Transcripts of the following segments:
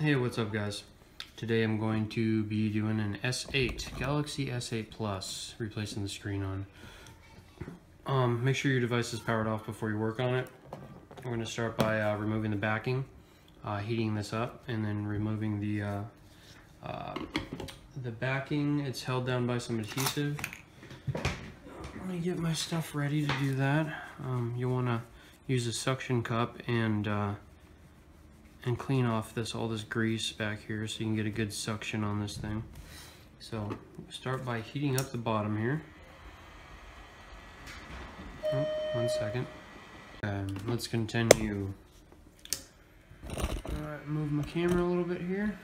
Hey, what's up guys? Today I'm going to be doing an S8, Galaxy S8 Plus, replacing the screen on. Make sure your device is powered off before you work on it. We're going to start by removing the backing, heating this up, and then removing the backing. It's held down by some adhesive. Let me get my stuff ready to do that. You'll want to use a suction cup and clean off all this grease back here so you can get a good suction on this thing. So start by heating up the bottom here. Oh, 1 second. Let's continue. Alright, move my camera a little bit here.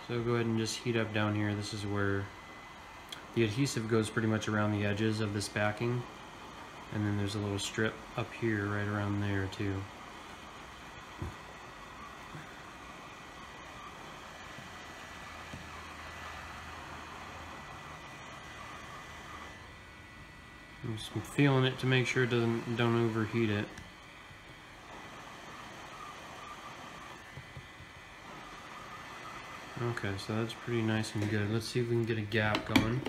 So go ahead and just heat up down here. This is where the adhesive goes pretty much around the edges of this backing. And then there's a little strip up here right around there too. I'm just feeling it to make sure it don't overheat it. Okay, so that's pretty nice and good. Let's see if we can get a gap going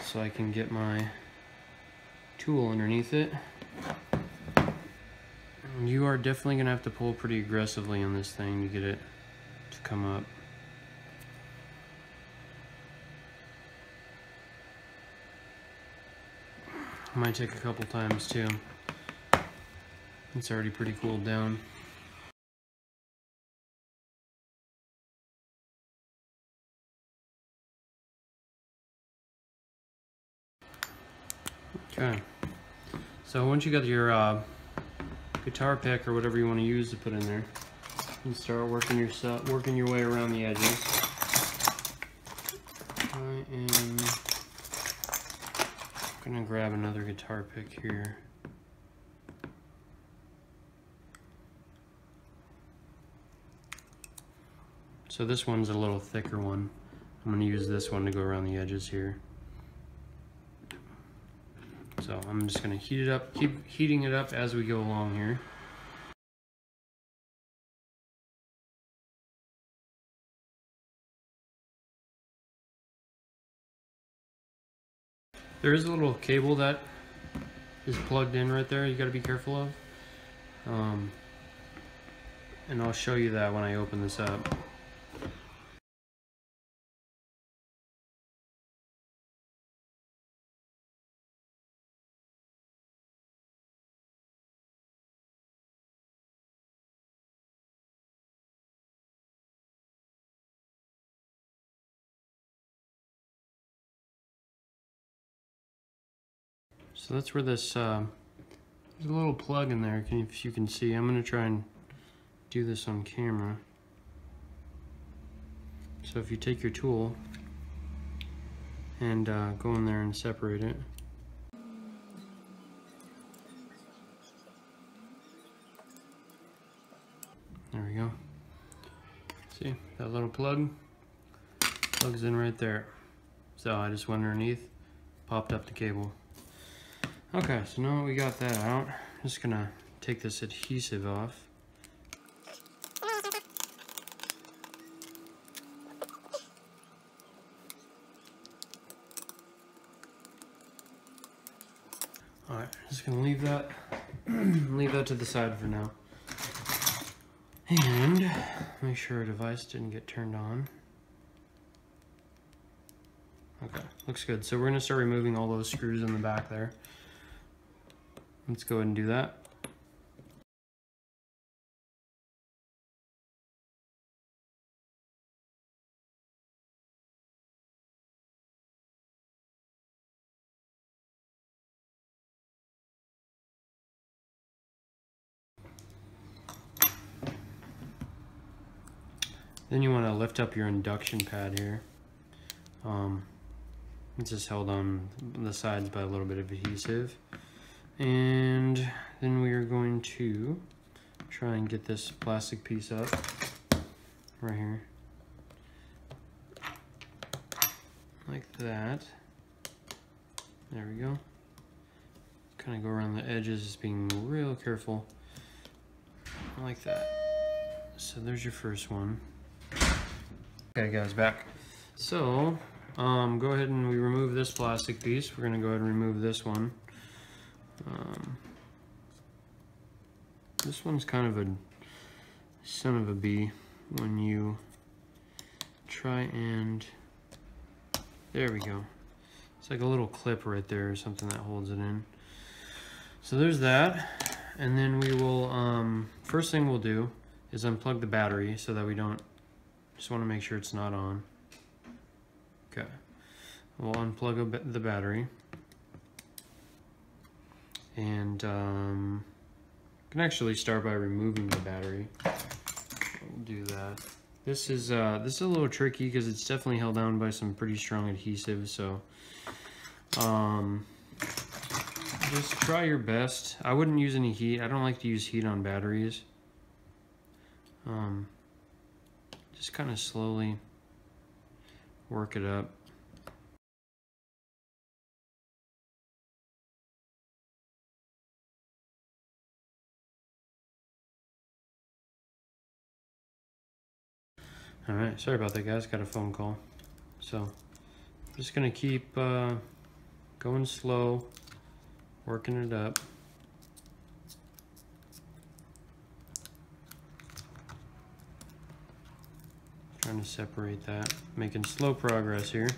so I can get my tool underneath it. And you are definitely gonna have to pull pretty aggressively on this thing to get it to come up. Might take a couple times too. It's already pretty cooled down. Okay. So once you got your guitar pick or whatever you want to use to put in there, you start working your way around the edges. I am gonna grab another guitar pick here. So this one's a little thicker one. I'm gonna use this one to go around the edges here. So I'm just gonna heat it up, keep heating it up as we go along here. There is a little cable that is plugged in right there you got to be careful of. And I'll show you that when I open this up. So that's where this, there's a little plug in there, if you can see. I'm going to try and do this on camera. So if you take your tool and go in there and separate it. There we go. See, that little plug plugs in right there. So I just went underneath, popped up the cable. Okay, so now we got that out, I'm just gonna take this adhesive off. Alright, just gonna leave that to the side for now. And make sure our device didn't get turned on. Okay, looks good. So we're gonna start removing all those screws in the back there. Let's go ahead and do that. Then you want to lift up your induction pad here. It's just held on the sides by a little bit of adhesive. And then we are going to try and get this plastic piece up right here. Like that. There we go. Kind of go around the edges, just being real careful. Like that. So there's your first one. Okay guys, back. So go ahead and we remove this plastic piece. We're gonna go ahead and remove this one. This one's kind of a son of a bee when you try and, there we go. It's like a little clip right there or something that holds it in. So there's that. And then we will, first thing we'll do is unplug the battery so that we don't, just want to make sure it's not on. Okay. We'll unplug the battery. And can actually start by removing the battery. We'll do that. This is a little tricky because it's definitely held down by some pretty strong adhesive, so just try your best. I wouldn't use any heat. I don't like to use heat on batteries. Just kind of slowly work it up. All right, sorry about that guys, got a phone call. So I'm just gonna keep going slow, working it up. Trying to separate that, making slow progress here.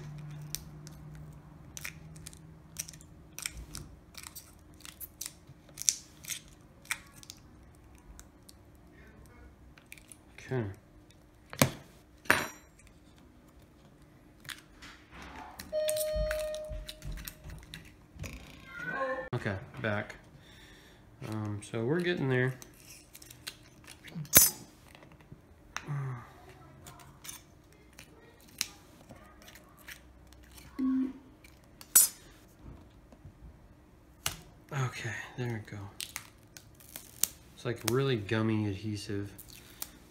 Okay. Okay, back. So we're getting there. Okay, there we go. It's like really gummy adhesive.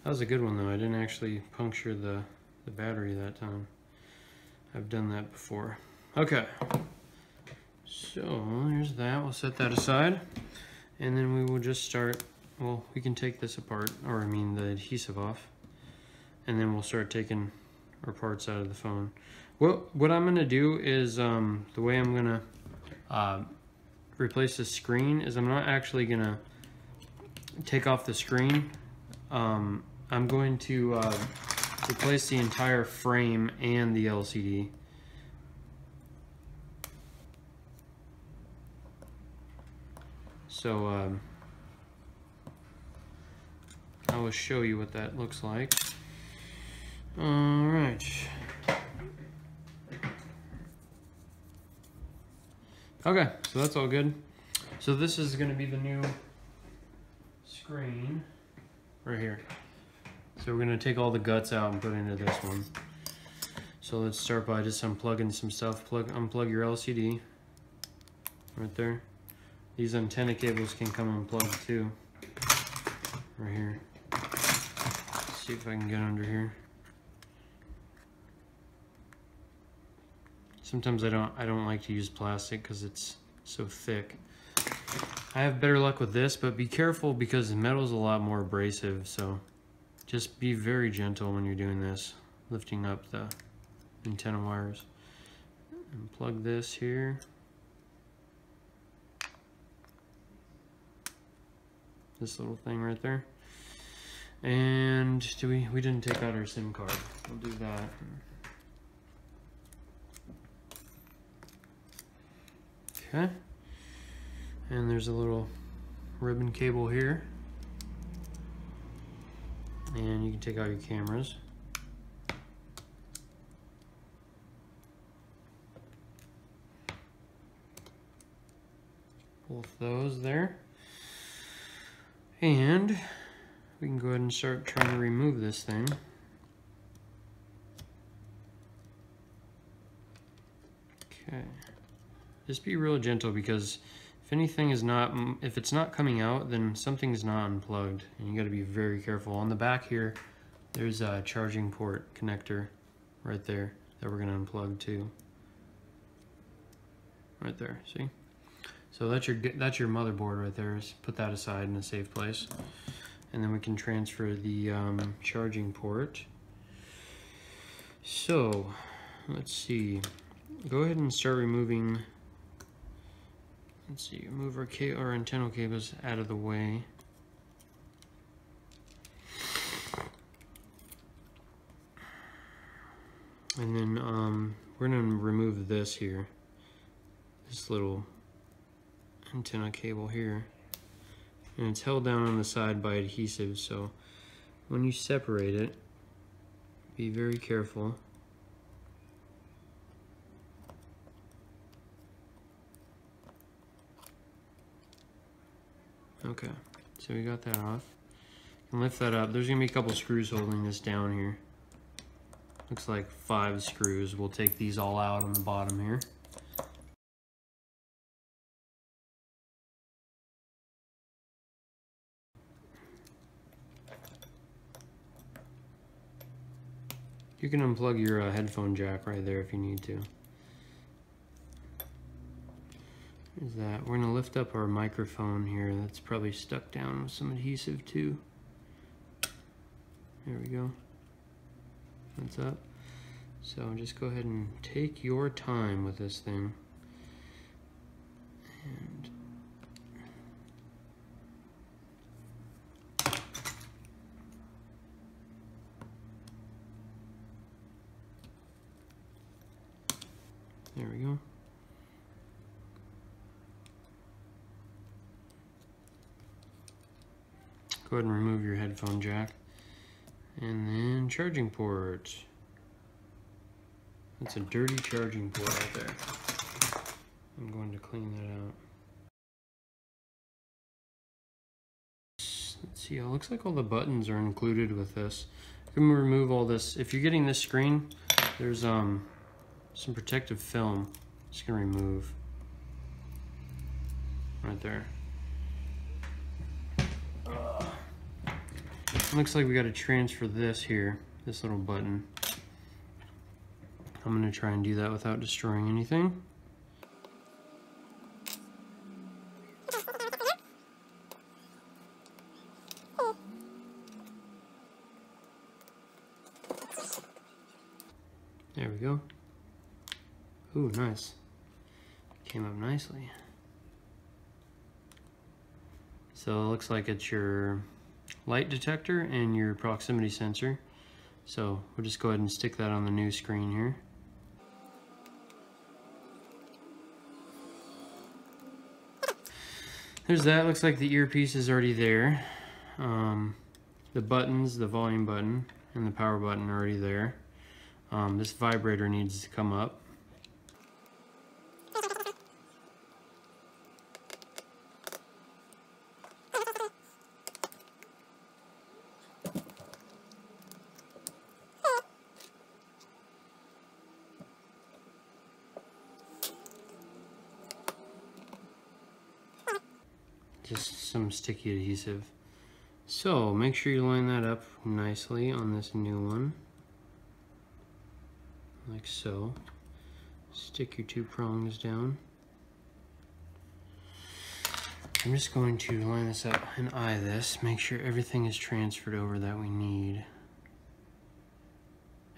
That was a good one though. I didn't actually puncture the battery that time. I've done that before. Okay. So there's that. We'll set that aside. And then we will just start, well, we can take this apart, or I mean the adhesive off. And then we'll start taking our parts out of the phone. What I'm gonna do is, the way I'm gonna replace the screen is I'm not actually gonna take off the screen. I'm going to replace the entire frame and the LCD. So I will show you what that looks like. All right. Okay, so that's all good. So this is going to be the new screen right here. So we're going to take all the guts out and put into this one. So let's start by just unplugging some stuff. Unplug your LCD right there. These antenna cables can come unplugged too. Right here. Let's see if I can get under here. Sometimes I don't like to use plastic because it's so thick. I have better luck with this, but be careful because metal is a lot more abrasive, so just be very gentle when you're doing this, lifting up the antenna wires. And plug this here. This little thing right there. And we didn't take out our SIM card. We'll do that. Okay. And there's a little ribbon cable here. And you can take out your cameras. Both those there. And we can go ahead and start trying to remove this thing. Okay. Just be real gentle because if anything is not, if it's not coming out, then something's not unplugged, and you got to be very careful. On the back here, there's a charging port connector right there that we're going to unplug too. Right there, see? So that's your motherboard right there. Just put that aside in a safe place. and then we can transfer the charging port. So let's see, go ahead and start removing, let's see, move our antenna cables out of the way. And then we're gonna remove this here, this little antenna cable here. And it's held down on the side by adhesive, so when you separate it, be very careful. Okay, so we got that off. And lift that up. There's gonna be a couple screws holding this down here. Looks like 5 screws. We'll take these all out on the bottom here. You can unplug your headphone jack right there if you need to. Is that we're gonna lift up our microphone here. That's probably stuck down with some adhesive too. There we go. That's up. So just go ahead and take your time with this thing. And there we go. Go ahead and remove your headphone jack. And then charging port. That's a dirty charging port right there. I'm going to clean that out. Let's see, it looks like all the buttons are included with this. You can remove all this. If you're getting this screen, there's some protective film. Just gonna remove right there. Looks like we got to transfer this here, this little button. I'm going to try and do that without destroying anything. There we go. Ooh, nice. Came up nicely. So it looks like it's your light detector and your proximity sensor. So we'll just go ahead and stick that on the new screen here. There's that. Looks like the earpiece is already there. The buttons, the volume button and the power button are already there. This vibrator needs to come up. Just some sticky adhesive. So make sure you line that up nicely on this new one, like so. Stick your 2 prongs down. I'm just going to line this up and eye this, make sure everything is transferred over that we need.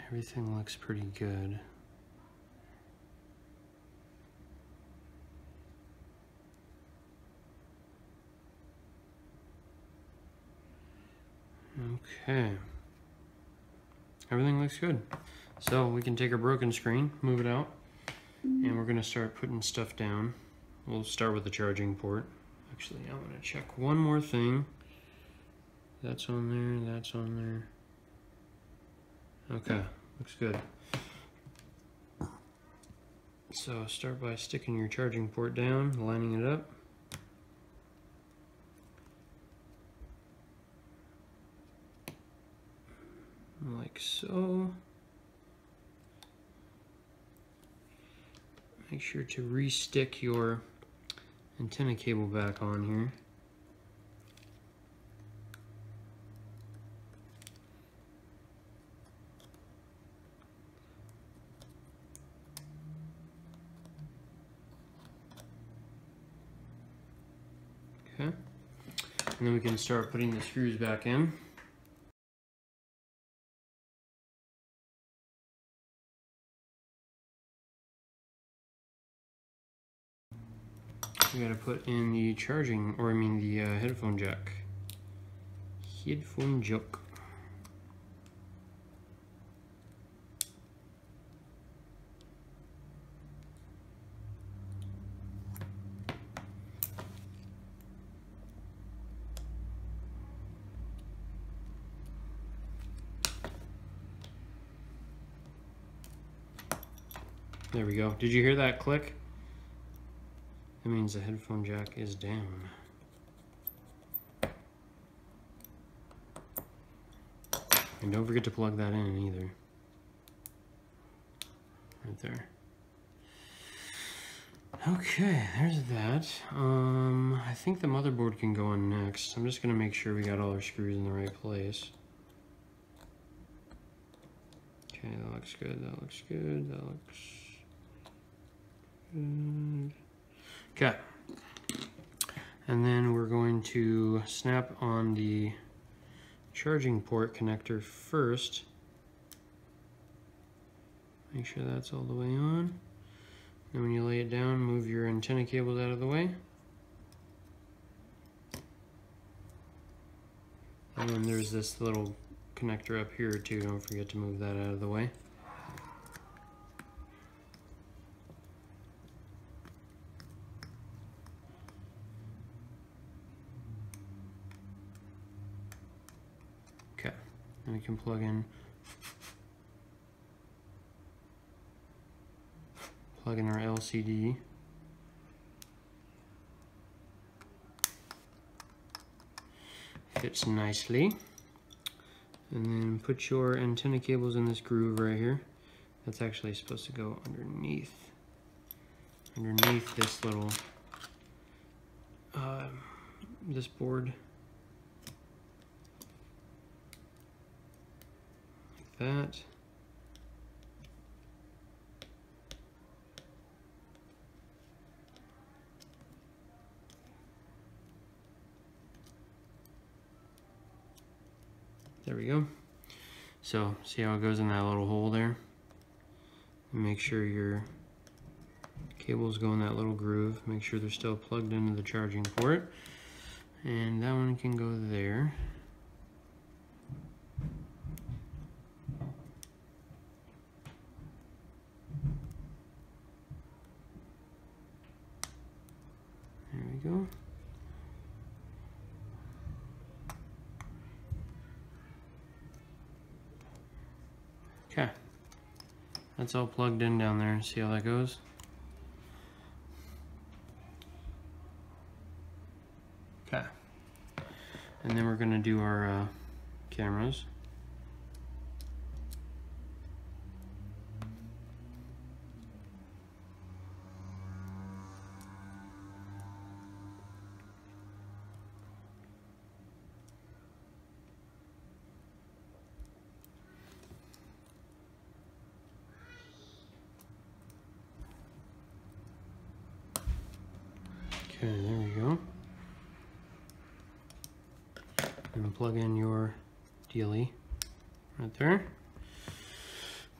Everything looks pretty good. Okay, everything looks good. So we can take our broken screen, move it out, and we're gonna start putting stuff down. We'll start with the charging port. Actually, I'm gonna check one more thing. That's on there, that's on there. Okay, looks good. So start by sticking your charging port down, lining it up. Like so. Make sure to re-stick your antenna cable back on here. Okay. And then we can start putting the screws back in. We gotta put in the charging, or I mean the headphone jack. Headphone jack. There we go. Did you hear that click? That means the headphone jack is down. And don't forget to plug that in either. Right there. Okay, there's that. I think the motherboard can go on next. I'm just gonna make sure we got all our screws in the right place. Okay, that looks good, that looks good, that looks good. Okay. And then we're going to snap on the charging port connector first. Make sure that's all the way on. And when you lay it down, move your antenna cables out of the way. And then there's this little connector up here too. Don't forget to move that out of the way. Okay, and we can plug in our LCD. Fits nicely. And then put your antenna cables in this groove right here. That's actually supposed to go underneath this little this board, like that. There we go. So see how it goes in that little hole there? And make sure your cables go in that little groove. Make sure they're still plugged into the charging port. And that one can go there. There we go. Okay, that's all plugged in down there. See how that goes? Okay, and then we're gonna do our cameras. Okay, there we go. And plug in your dealie right there.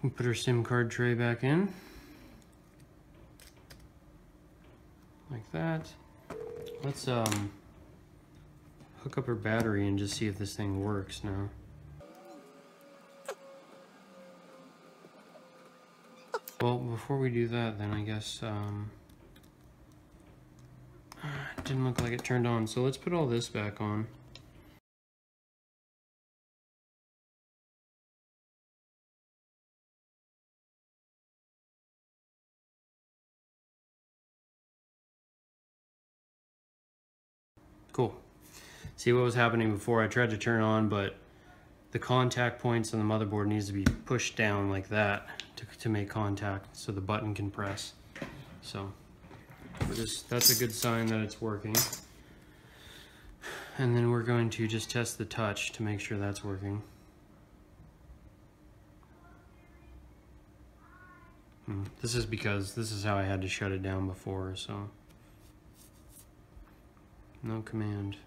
We put our SIM card tray back in. Like that. Let's hook up our battery and just see if this thing works now. Well, before we do that, then I guess it didn't look like it turned on, so let's put all this back on. Cool. See what was happening before? I tried to turn on, but the contact points on the motherboard needs to be pushed down like that to make contact so the button can press. So that's a good sign that it's working. And then we're going to just test the touch to make sure that's working. This is because this is how I had to shut it down before, so no command.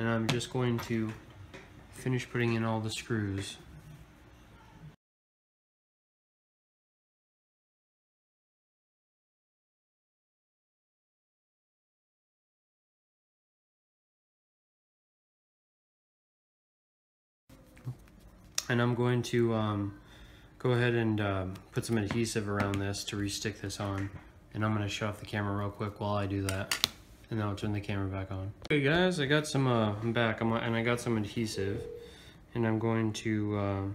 and I'm just going to finish putting in all the screws. And I'm going to go ahead and put some adhesive around this to re-stick this on. And I'm going to shut off the camera real quick while I do that. And then I'll turn the camera back on. Okay guys, I got some, I'm back, and I got some adhesive. And I'm going to,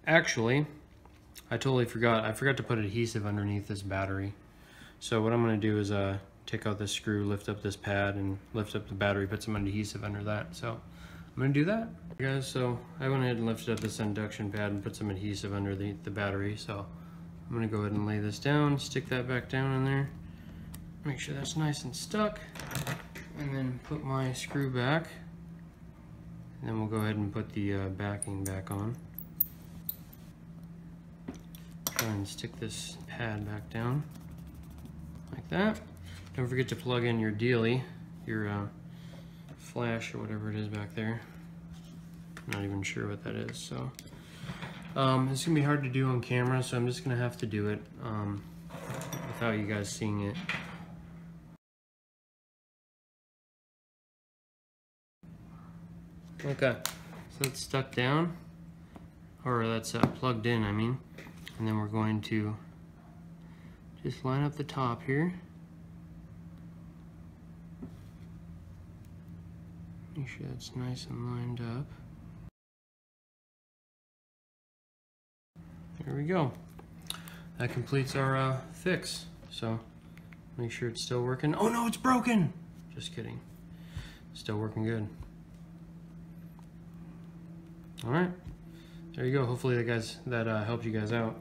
actually, I totally forgot. I forgot to put adhesive underneath this battery. So what I'm going to do is take out this screw, lift up this pad, and lift up the battery, put some adhesive under that. So I'm going to do that. Guys, so I went ahead and lifted up this induction pad and put some adhesive under the battery. So I'm going to go ahead and lay this down, stick that back down in there, make sure that's nice and stuck, and then put my screw back. And then we'll go ahead and put the backing back on. Try and stick this pad back down like that. Don't forget to plug in your dealie, your flash or whatever it is back there. I'm not even sure what that is, so it's gonna be hard to do on camera, so I'm just gonna have to do it without you guys seeing it. Okay, so it's stuck down, or that's plugged in, I mean, and then we're going to just line up the top here. Make sure that's nice and lined up. There we go. That completes our fix. So make sure it's still working. Oh no, it's broken! Just kidding. Still working good. Alright. There you go. Hopefully that helped you guys out.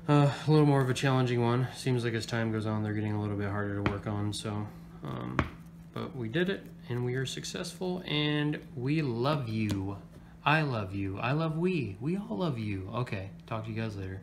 A little more of a challenging one. Seems like as time goes on, they're getting a little bit harder to work on. So, but we did it, and we are successful, and we love you. I love you. I love we. We all love you. Okay, talk to you guys later.